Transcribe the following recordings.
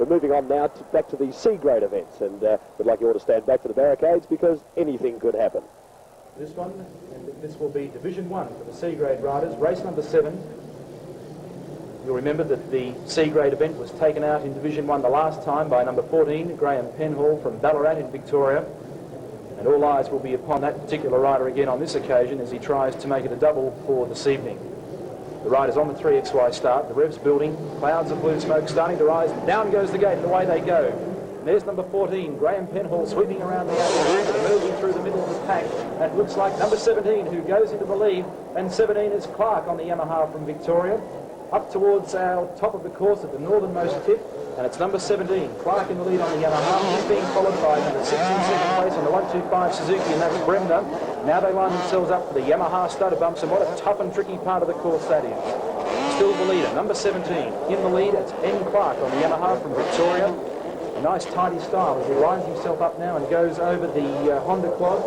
We're moving on now back to the C-grade events, and we'd like you all to stand back for the barricades because anything could happen. This one, and this will be Division 1 for the C-grade riders, race number 7. You'll remember that the C-grade event was taken out in Division 1 the last time by number 14, Graham Penhall from Ballarat in Victoria. And all eyes will be upon that particular rider again on this occasion as he tries to make it a double for this evening. The rider's on the 3XY start, the revs building, clouds of blue smoke starting to rise, down goes the gate and away they go. And there's number 14, Graham Penhall, sweeping around the outside, emerging through the middle of the pack. That looks like number 17 who goes into the lead, and 17 is Clark on the Yamaha from Victoria. Up towards our top of the course at the northernmost tip, and it's number 17, Clark in the lead on the Yamaha. He's being followed by number 6 in second place on the 125 Suzuki, and that's Bremner. Now they line themselves up for the Yamaha stutter bumps, and what a tough and tricky part of the course that is. Still the leader, number 17. In the lead, it's N. Clark on the Yamaha from Victoria. A nice tidy style as he lines himself up now and goes over the Honda quads.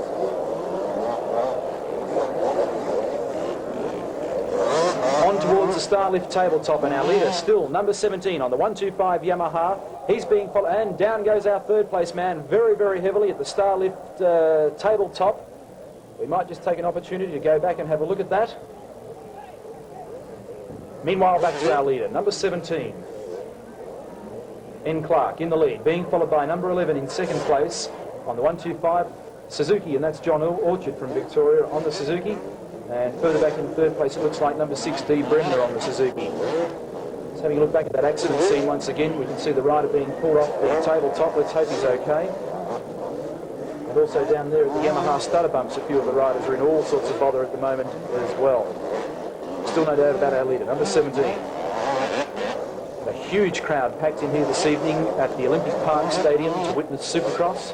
On towards the Starlift tabletop, and our leader still number 17 on the 125 Yamaha. He's being followed, and down goes our third place man very, very heavily at the Starlift tabletop. We might just take an opportunity to go back and have a look at that. Meanwhile, back to our leader, number 17. N. Clark in the lead, being followed by number 11 in second place on the 125 Suzuki, and that's John Orchard from Victoria on the Suzuki. And further back in third place, it looks like number 6, D. Bremner on the Suzuki. Just having a look back at that accident scene once again, we can see the rider being pulled off the tabletop. Let's hope he's okay. And also down there at the Yamaha stutter bumps, a few of the riders are in all sorts of bother at the moment as well. Still no doubt about our leader, number 17. A huge crowd packed in here this evening at the Olympic Park Stadium to witness Supercross.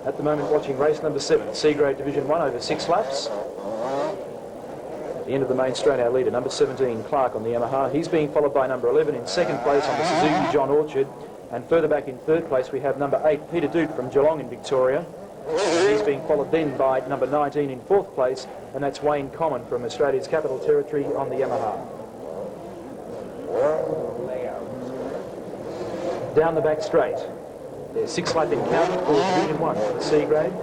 At the moment watching race number 7, C-grade Division 1 over 6 laps. The end of the main straight, our leader, number 17, Clark on the Yamaha. He's being followed by number 11 in second place on the Suzuki, John Orchard. And further back in third place, we have number 8, Peter Doot from Geelong in Victoria. And he's being followed then by number 19 in fourth place, and that's Wayne Common from Australia's Capital Territory on the Yamaha. Down the back straight. There's 6 lap encounter for Division 1 for the C-grade.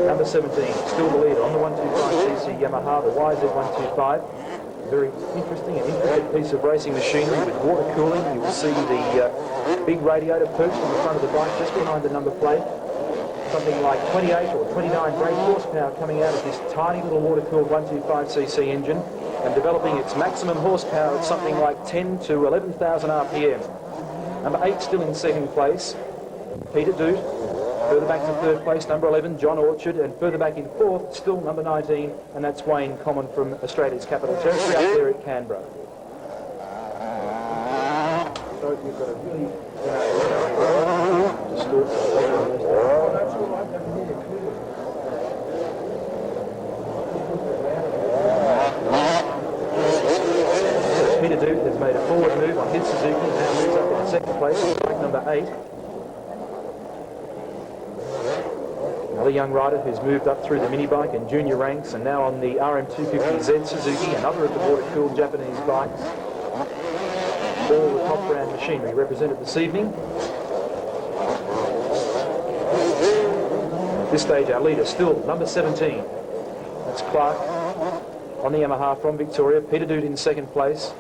Number 17, still the leader on the 125cc Yamaha, the YZ125. Very interesting and intricate piece of racing machinery with water cooling. You will see the big radiator perched on the front of the bike just behind the number plate. Something like 28 or 29 brake horsepower coming out of this tiny little water-cooled 125cc engine and developing its maximum horsepower at something like 10 to 11,000 RPM. Number 8 still in second place, Peter Doot. Further back to third place, number 11, John Orchard, and further back in fourth, still number 19, and that's Wayne Common from Australia's Capital Territory up there at Canberra. So you've got a really Peter Doot has made a forward move on his Suzuki, and now moves up in second place on track number 8. Another young rider who's moved up through the mini bike and junior ranks and now on the RM250Z Suzuki, another of the water-cooled Japanese bikes. All the top brand machinery represented this evening. At this stage our leader still number 17. That's Clark on the Yamaha from Victoria. Peter Doot in second place.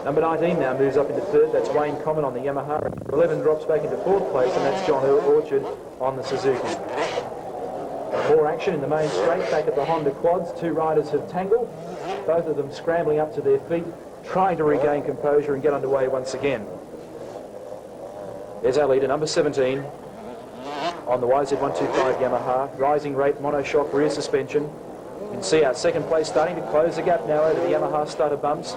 Number 19 now moves up into third. That's Wayne Common on the Yamaha. Number 11 drops back into fourth place, and that's John Orchard on the Suzuki. More action in the main straight back at the Honda quads. 2 riders have tangled, both of them scrambling up to their feet, trying to regain composure and get underway once again. There's our leader, number 17, on the YZ125 Yamaha. Rising rate monoshock rear suspension. You can see our second place starting to close the gap now over the Yamaha stutter bumps.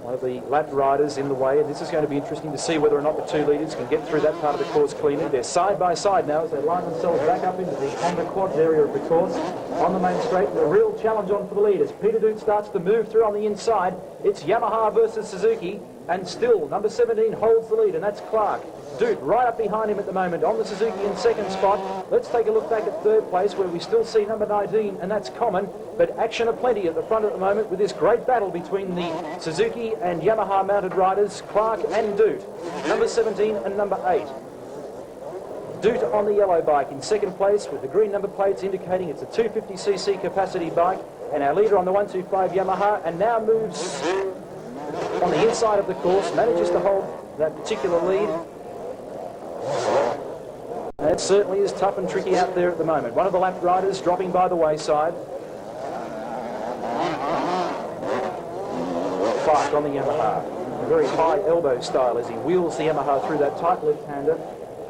One of the lap riders in the way, and this is going to be interesting to see whether or not the 2 leaders can get through that part of the course cleanly. They're side by side now as they line themselves back up into the Honda quads area of the course. on the main straight, and a real challenge on for the lead as Peter Doot starts to move through on the inside. It's Yamaha versus Suzuki, and still number 17 holds the lead, and that's Clark. Doot right up behind him at the moment on the Suzuki in second spot. Let's take a look back at third place where we still see number 19, and that's Common, but action aplenty at the front at the moment with this great battle between the Suzuki and Yamaha mounted riders, Clark and Doot, number 17 and number 8. Doot on the yellow bike in second place with the green number plates indicating it's a 250cc capacity bike, and our leader on the 125 Yamaha, and now moves on the inside of the course, manages to hold that particular lead. And it certainly is tough and tricky out there at the moment. One of the lap riders dropping by the wayside. Clark on the Yamaha. A very high elbow style as he wheels the Yamaha through that tight left-hander.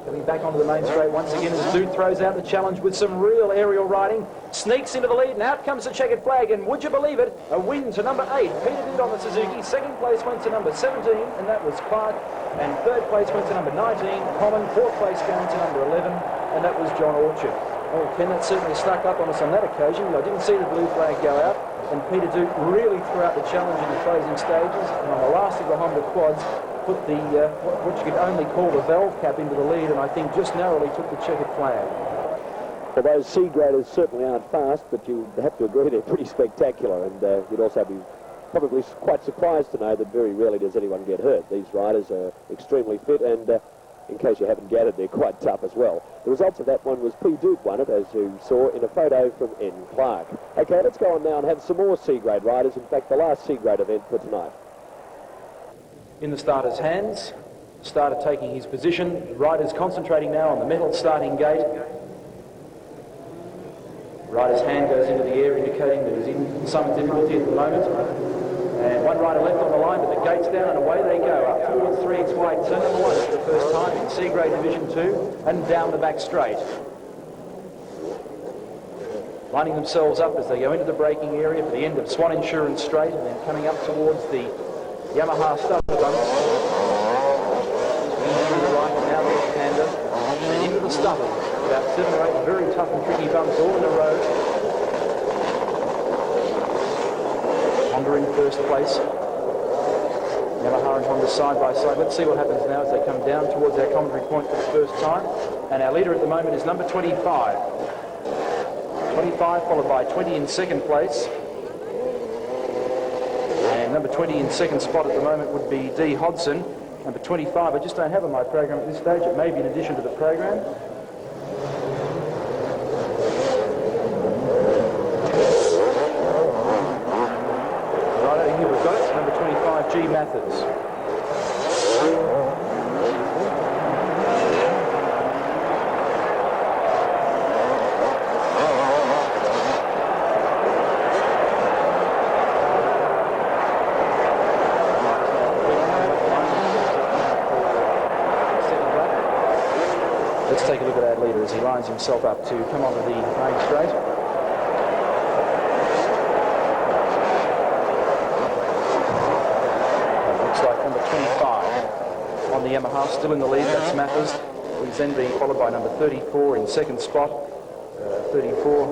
Coming back onto the main straight once again as Doot throws out the challenge with some real aerial riding. Sneaks into the lead, and out comes the checkered flag, and would you believe it, a win to number 8. Peter Doot on the Suzuki. Second place went to number 17, and that was Clark. And third place went to number 19, Common. Fourth place going to number 11, and that was John Orchard. Oh, Ken, that certainly snuck up on us on that occasion. I didn't see the blue flag go out, and Peter Doot really threw out the challenge in the closing stages, and on the last of the Honda quads, put the what you could only call the valve cap into the lead, and I think just narrowly took the checkered flag. Well, those C graders certainly aren't fast, but you have to agree they're pretty spectacular, and you'd also be probably quite surprised to know that very rarely does anyone get hurt. These riders are extremely fit, and in case you haven't gathered, they're quite tough as well. The results of that one was P. Duke won it, as you saw in a photo from N. Clark. Okay, let's go on now and have some more C-grade riders. In fact, the last C-grade event for tonight. In the starter's hands, starter taking his position. The rider's concentrating now on the metal starting gate. Rider's hand goes into the air, indicating that he's in some difficulty at the moment. And one rider left on the line, but the gate's down and away they go. Up towards 3 it's wide turn number 1 for the first time in C-grade Division 2, and down the back straight. Lining themselves up as they go into the braking area for the end of Swan Insurance Straight, and then coming up towards the Yamaha stubber bumps. Swinging through the right, and now the left-hander, and into the stubber. About 7 or 8 very tough and tricky bumps all in a row. Honda in first place. Yamaha and Honda side by side. Let's see what happens now as they come down towards our commentary point for the first time. And our leader at the moment is number 25. 25 followed by 20 in second place. And number 20 in second spot at the moment would be D. Hodson. Number 25, I just don't have on my program at this stage. It may be in addition to the program. Here we've got it, number 25, G. Mathers. Let's take a look at our leader as he lines himself up to come onto the main straight. On the Yamaha, still in the lead, that's Mathers. He's then being followed by number 34 in second spot. 34.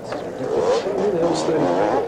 This is ridiculous. Who the hell's 34?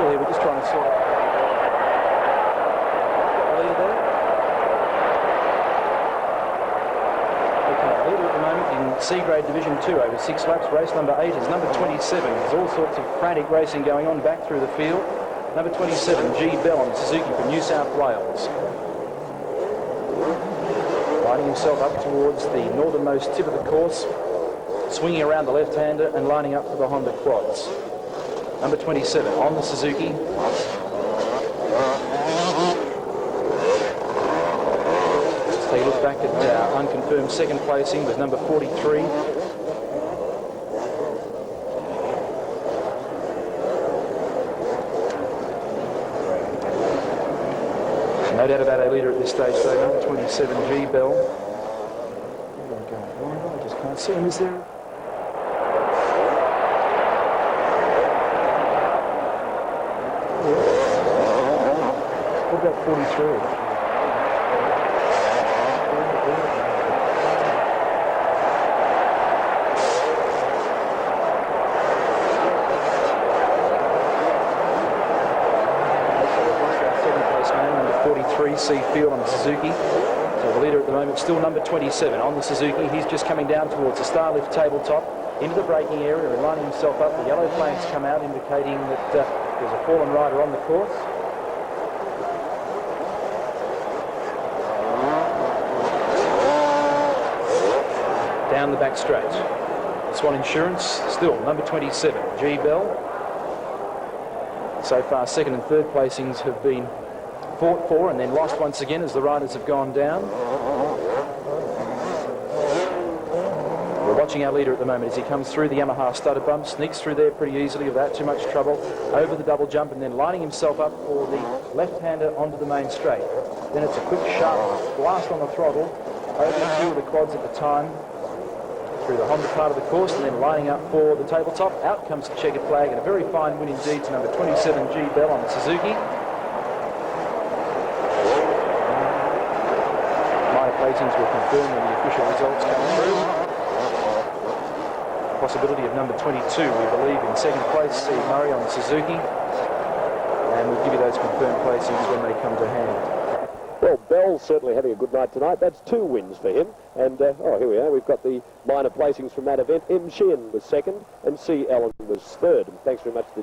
We're just trying to sort out the leader there. Okay, leader at the moment in C-grade Division 2 over 6 laps. Race number 8 is number 27. There's all sorts of frantic racing going on back through the field. Number 27, G. Bell on Suzuki from New South Wales. lining himself up towards the northernmost tip of the course, swinging around the left-hander and lining up for the Honda quads. Number 27 on the Suzuki. Let's take a look back at unconfirmed second placing with number 43. No doubt about a leader at this stage, though. Number 27, Glen Bell. I just can't see him. Is there? What about 43? C Field on the Suzuki. So the leader at the moment still number 27 on the Suzuki. He's just coming down towards the Starlift tabletop into the braking area and lining himself up. The yellow flags come out indicating that there's a fallen rider on the course. Down the back straight. Swan Insurance still number 27, Glen Bell. So far second and third placings have been fought for and then lost once again as the riders have gone down. We're watching our leader at the moment as he comes through the Yamaha stutter bump, sneaks through there pretty easily without too much trouble, over the double jump and then lining himself up for the left-hander onto the main straight. Then it's a quick sharp blast on the throttle, over a few of the quads at the time, through the Honda part of the course and then lining up for the tabletop. Out comes the checkered flag and a very fine win indeed to number 27 Glen Bell on the Suzuki. Ratings will confirm when the official results come through. Possibility of number 22, we believe, in second place, Steve Murray on the Suzuki. And we'll give you those confirmed placings when they come to hand. Well, Bell's certainly having a good night tonight. That's 2 wins for him. And, here we are. We've got the minor placings from that event. M. Sheehan was second and C. Allen was third. And thanks very much to